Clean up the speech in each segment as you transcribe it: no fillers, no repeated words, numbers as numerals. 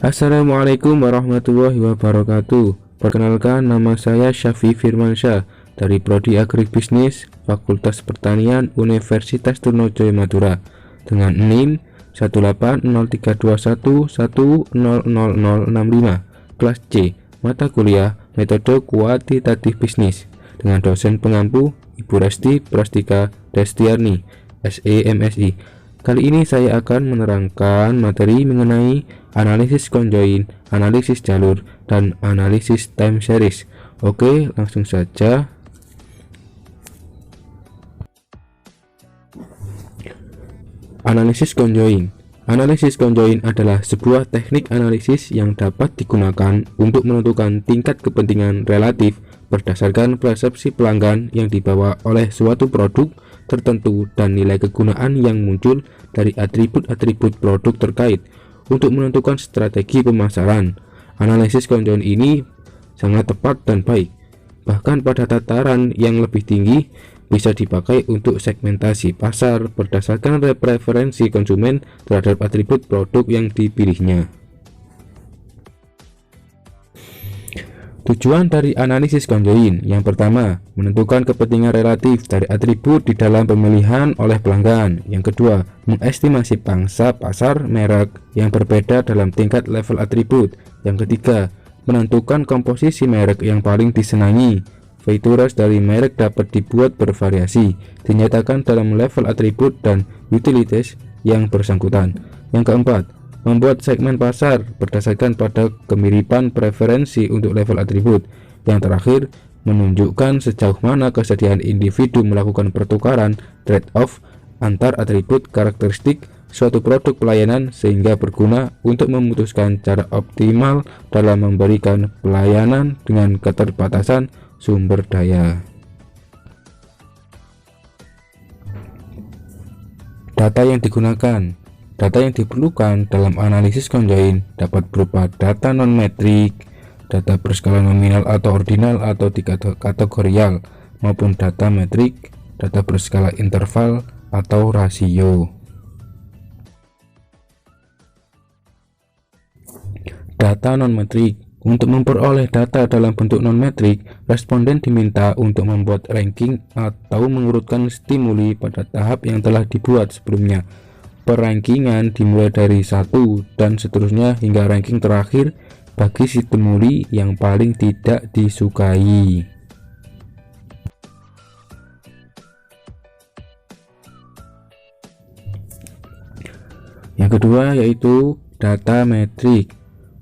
Assalamualaikum warahmatullahi wabarakatuh. Perkenalkan, nama saya Syafi Firmansyah dari Prodi Agribisnis Fakultas Pertanian Universitas Trunojoyo Madura dengan NIM 18031100065 kelas C, mata kuliah metode kuantitatif bisnis dengan dosen pengampu Ibu Resti Prastika Destiarni, SE MSI. Kali ini saya akan menerangkan materi mengenai analisis conjoin, analisis jalur, dan analisis time series. Oke, langsung saja. Analisis conjoin. Analisis conjoin adalah sebuah teknik analisis yang dapat digunakan untuk menentukan tingkat kepentingan relatif berdasarkan persepsi pelanggan yang dibawa oleh suatu produk tertentu dan nilai kegunaan yang muncul dari atribut-atribut produk terkait untuk menentukan strategi pemasaran. Analisis conjoin ini sangat tepat dan baik, bahkan pada tataran yang lebih tinggi bisa dipakai untuk segmentasi pasar berdasarkan preferensi konsumen terhadap atribut produk yang dipilihnya. Tujuan dari analisis conjoin yang pertama, menentukan kepentingan relatif dari atribut di dalam pemilihan oleh pelanggan. Yang kedua, mengestimasi pangsa pasar merek yang berbeda dalam tingkat level atribut. Yang ketiga, menentukan komposisi merek yang paling disenangi. Features dari merek dapat dibuat bervariasi, dinyatakan dalam level atribut dan utilities yang bersangkutan. Yang keempat, membuat segmen pasar berdasarkan pada kemiripan preferensi untuk level atribut. Yang terakhir, menunjukkan sejauh mana kesediaan individu melakukan pertukaran trade-off antar atribut karakteristik suatu produk pelayanan sehingga berguna untuk memutuskan cara optimal dalam memberikan pelayanan dengan keterbatasan sumber daya. Data yang digunakan. Data yang diperlukan dalam analisis conjoin dapat berupa data non-metrik, data berskala nominal atau ordinal atau kategorial, maupun data metrik, data berskala interval atau rasio. Data non-metrik. Untuk memperoleh data dalam bentuk non-metrik, responden diminta untuk membuat ranking atau mengurutkan stimuli pada tahap yang telah dibuat sebelumnya. Perankingan dimulai dari 1 dan seterusnya hingga ranking terakhir bagi stimuli yang paling tidak disukai. Yang kedua yaitu data metrik.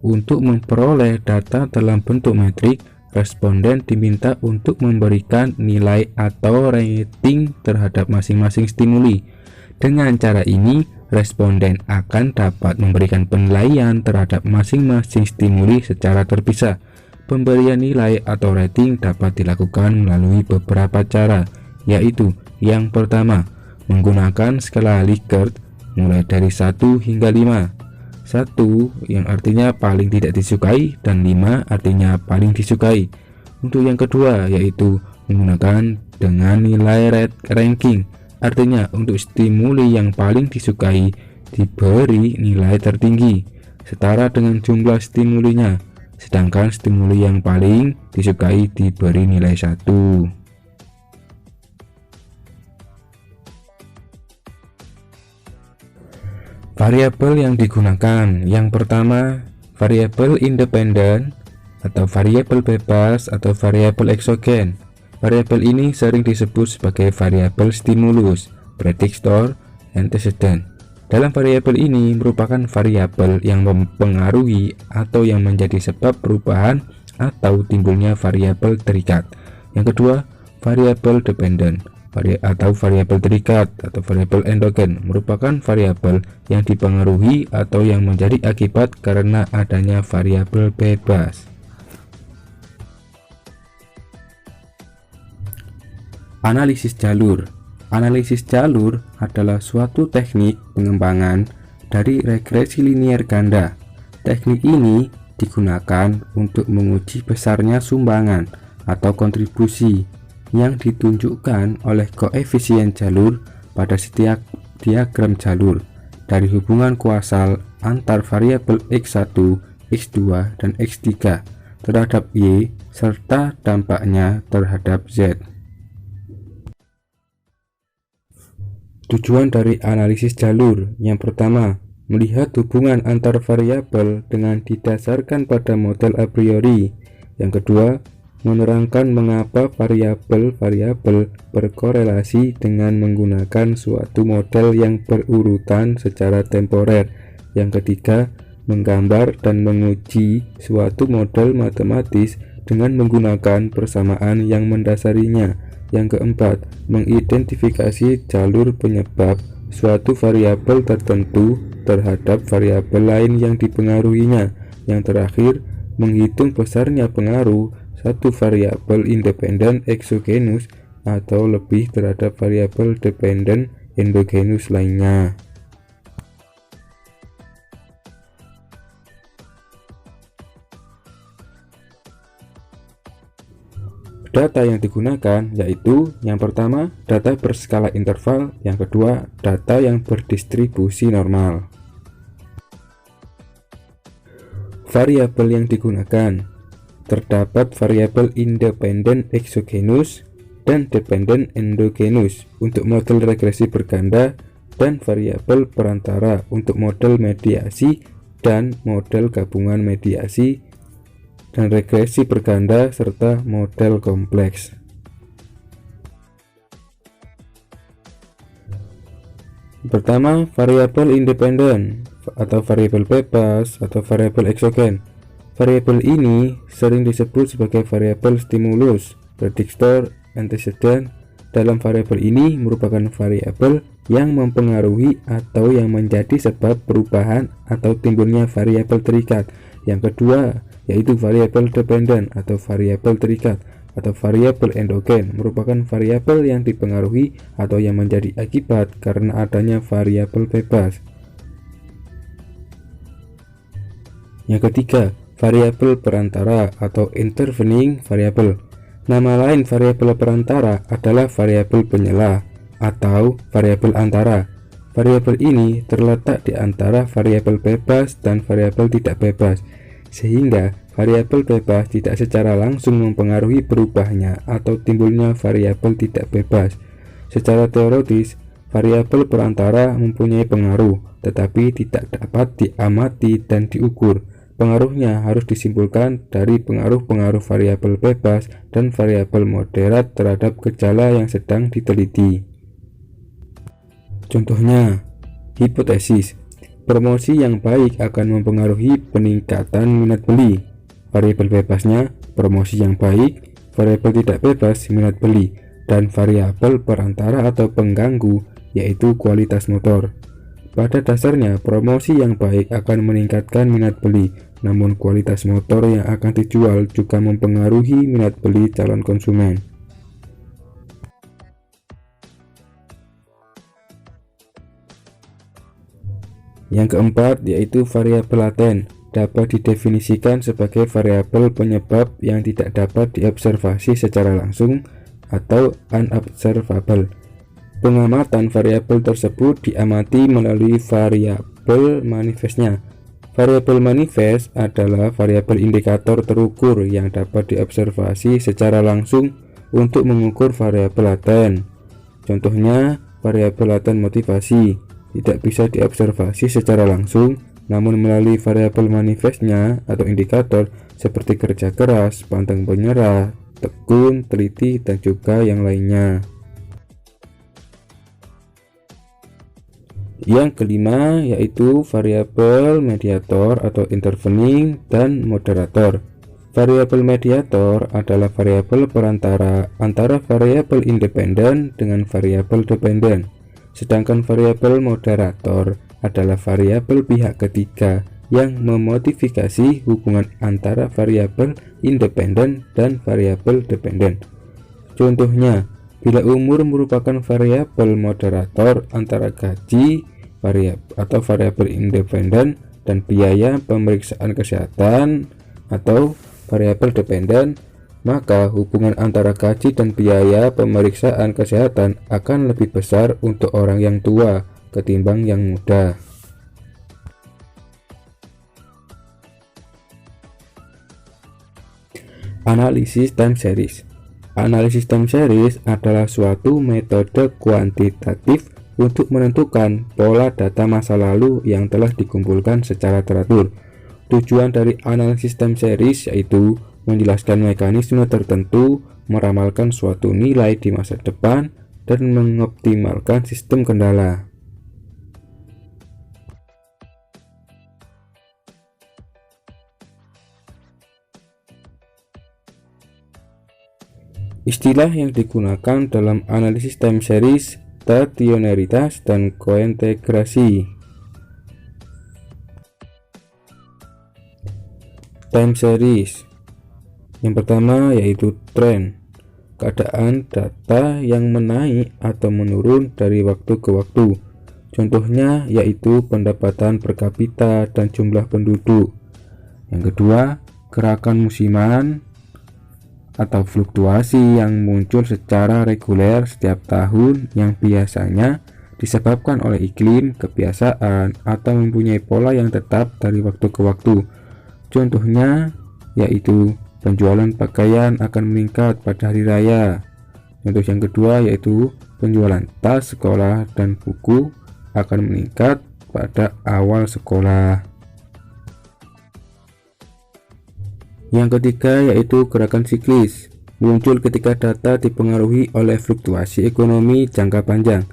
Untuk memperoleh data dalam bentuk metrik, responden diminta untuk memberikan nilai atau rating terhadap masing-masing stimuli. Dengan cara ini, responden akan dapat memberikan penilaian terhadap masing-masing stimuli secara terpisah. Pemberian nilai atau rating dapat dilakukan melalui beberapa cara, yaitu yang pertama, menggunakan skala Likert mulai dari 1 hingga 5. 1 yang artinya paling tidak disukai dan 5 artinya paling disukai. Untuk yang kedua yaitu menggunakan dengan nilai ranking. Artinya untuk stimuli yang paling disukai diberi nilai tertinggi setara dengan jumlah stimulinya, sedangkan stimuli yang paling disukai diberi nilai 1. Variabel yang digunakan. Yang pertama, variabel independen atau variabel bebas atau variabel eksogen. Variabel ini sering disebut sebagai variabel stimulus, prediktor, antecedent. Dalam variabel ini merupakan variabel yang mempengaruhi atau yang menjadi sebab perubahan atau timbulnya variabel terikat. Yang kedua, variabel dependen atau variabel terikat atau variabel endogen merupakan variabel yang dipengaruhi atau yang menjadi akibat karena adanya variabel bebas. Analisis jalur. Analisis jalur adalah suatu teknik pengembangan dari regresi linier ganda. Teknik ini digunakan untuk menguji besarnya sumbangan atau kontribusi yang ditunjukkan oleh koefisien jalur pada setiap diagram jalur. dari hubungan kuasal antar variabel X1, X2, dan X3 terhadap Y serta dampaknya terhadap Z. Tujuan dari analisis jalur yang pertama, melihat hubungan antar variabel dengan didasarkan pada model a priori. Yang kedua, menerangkan mengapa variabel-variabel berkorelasi dengan menggunakan suatu model yang berurutan secara temporer. Yang ketiga, menggambar dan menguji suatu model matematis dengan menggunakan persamaan yang mendasarinya. Yang keempat, mengidentifikasi jalur penyebab suatu variabel tertentu terhadap variabel lain yang dipengaruhinya. Yang terakhir, menghitung besarnya pengaruh satu variabel independen eksogenus atau lebih terhadap variabel dependen endogenus lainnya. Data yang digunakan yaitu yang pertama, data berskala interval, yang kedua, data yang berdistribusi normal. Variabel yang digunakan, terdapat variabel independen eksogenus dan dependen endogenus untuk model regresi berganda dan variabel perantara untuk model mediasi dan model gabungan mediasi dan regresi berganda serta model kompleks. Pertama, variabel independen atau variabel bebas atau variabel eksogen. Variabel ini sering disebut sebagai variabel stimulus, prediktor, antecedent. Dalam variabel ini merupakan variabel yang mempengaruhi atau yang menjadi sebab perubahan atau timbulnya variabel terikat. Yang kedua, yaitu variabel dependen atau variabel terikat, atau variabel endogen, merupakan variabel yang dipengaruhi atau yang menjadi akibat karena adanya variabel bebas. Yang ketiga, variabel perantara atau intervening variable. Nama lain variabel perantara adalah variabel penyela atau variabel antara. Variabel ini terletak di antara variabel bebas dan variabel tidak bebas, sehingga variabel bebas tidak secara langsung mempengaruhi berubahnya atau timbulnya variabel tidak bebas. Secara teoritis, variabel perantara mempunyai pengaruh, tetapi tidak dapat diamati dan diukur. Pengaruhnya harus disimpulkan dari pengaruh-pengaruh variabel bebas dan variabel moderat terhadap gejala yang sedang diteliti. Contohnya, hipotesis promosi yang baik akan mempengaruhi peningkatan minat beli. Variabel bebasnya promosi yang baik, variabel tidak bebas minat beli, dan variabel perantara atau pengganggu yaitu kualitas motor. Pada dasarnya, promosi yang baik akan meningkatkan minat beli, namun kualitas motor yang akan dijual juga mempengaruhi minat beli calon konsumen. Yang keempat, yaitu variabel laten, dapat didefinisikan sebagai variabel penyebab yang tidak dapat diobservasi secara langsung atau unobservable. Pengamatan variabel tersebut diamati melalui variabel manifestnya. Variabel manifest adalah variabel indikator terukur yang dapat diobservasi secara langsung untuk mengukur variabel laten. Contohnya, variabel laten motivasi tidak bisa diobservasi secara langsung, namun melalui variabel manifestnya atau indikator seperti kerja keras, pantang menyerah, tekun, teliti, dan juga yang lainnya. Yang kelima, yaitu variabel mediator atau intervening dan moderator. Variabel mediator adalah variabel perantara antara variabel independen dengan variabel dependen, sedangkan variabel moderator adalah variabel pihak ketiga yang memodifikasi hubungan antara variabel independen dan variabel dependen. Contohnya, bila umur merupakan variabel moderator antara gaji atau variabel independen dan biaya pemeriksaan kesehatan atau variabel dependen, maka hubungan antara gaji dan biaya pemeriksaan kesehatan akan lebih besar untuk orang yang tua ketimbang yang muda. Analisis time series. Analisis time series adalah suatu metode kuantitatif untuk menentukan pola data masa lalu yang telah dikumpulkan secara teratur. Tujuan dari analisis time series yaitu menjelaskan mekanisme tertentu, meramalkan suatu nilai di masa depan, dan mengoptimalkan sistem kendala. Istilah yang digunakan dalam analisis time series, stationaritas, dan kointegrasi. Time series yang pertama yaitu tren, keadaan data yang menaik atau menurun dari waktu ke waktu. Contohnya yaitu pendapatan per kapita dan jumlah penduduk. Yang kedua, gerakan musiman atau fluktuasi yang muncul secara reguler setiap tahun yang biasanya disebabkan oleh iklim, kebiasaan, atau mempunyai pola yang tetap dari waktu ke waktu. Contohnya yaitu penjualan pakaian akan meningkat pada hari raya. Contoh yang kedua yaitu penjualan tas sekolah dan buku akan meningkat pada awal sekolah. Yang ketiga yaitu gerakan siklis, muncul ketika data dipengaruhi oleh fluktuasi ekonomi jangka panjang.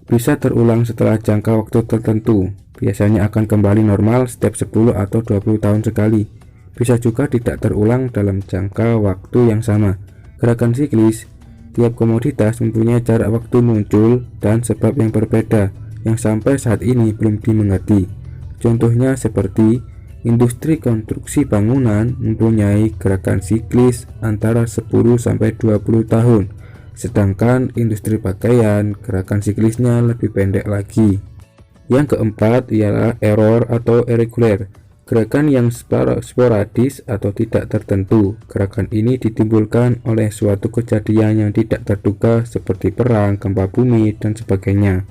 Bisa terulang setelah jangka waktu tertentu, biasanya akan kembali normal setiap 10 atau 20 tahun sekali. Bisa juga tidak terulang dalam jangka waktu yang sama. Gerakan siklis, tiap komoditas mempunyai jarak waktu muncul dan sebab yang berbeda yang sampai saat ini belum dimengerti. Contohnya seperti industri konstruksi bangunan mempunyai gerakan siklis antara 10-20 tahun, sedangkan industri pakaian gerakan siklisnya lebih pendek lagi. Yang keempat ialah error atau irregular, gerakan yang sporadis atau tidak tertentu. Gerakan ini ditimbulkan oleh suatu kejadian yang tidak terduga seperti perang, gempa bumi, dan sebagainya.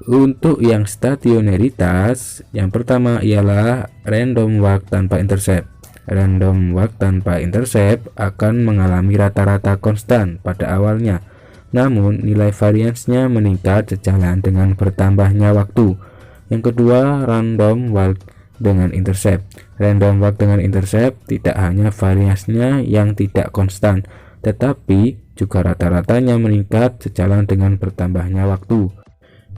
Untuk yang stationaritas, yang pertama ialah random walk tanpa intercept. Random walk tanpa intercept akan mengalami rata-rata konstan pada awalnya, namun nilai variansnya meningkat sejalan dengan bertambahnya waktu. Yang kedua, random walk dengan intercept. Random walk dengan intercept tidak hanya variansnya yang tidak konstan, tetapi juga rata-ratanya meningkat sejalan dengan bertambahnya waktu.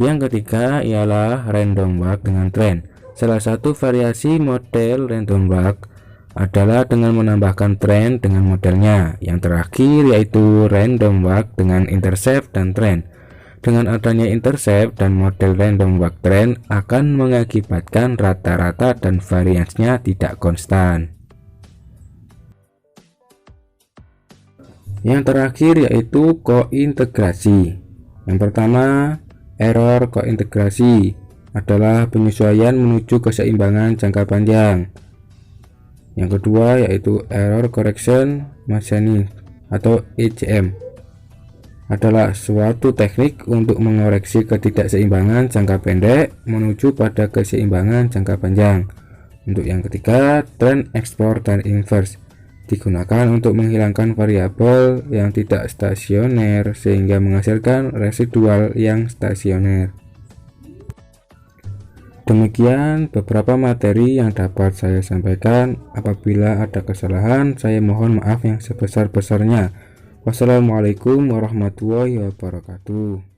Yang ketiga ialah random walk dengan trend. Salah satu variasi model random walk adalah dengan menambahkan trend dengan modelnya. Yang terakhir yaitu random walk dengan intercept dan trend. Dengan adanya intercept dan model random walk trend akan mengakibatkan rata-rata dan variansnya tidak konstan. Yang terakhir yaitu kointegrasi. Yang pertama, error kointegrasi adalah penyesuaian menuju keseimbangan jangka panjang. Yang kedua yaitu error correction mechanics atau ECM, adalah suatu teknik untuk mengoreksi ketidakseimbangan jangka pendek menuju pada keseimbangan jangka panjang. Untuk yang ketiga, trend export dan inverse digunakan untuk menghilangkan variabel yang tidak stasioner sehingga menghasilkan residual yang stasioner. Demikian beberapa materi yang dapat saya sampaikan. Apabila ada kesalahan, saya mohon maaf yang sebesar-besarnya. Wassalamualaikum warahmatullahi wabarakatuh.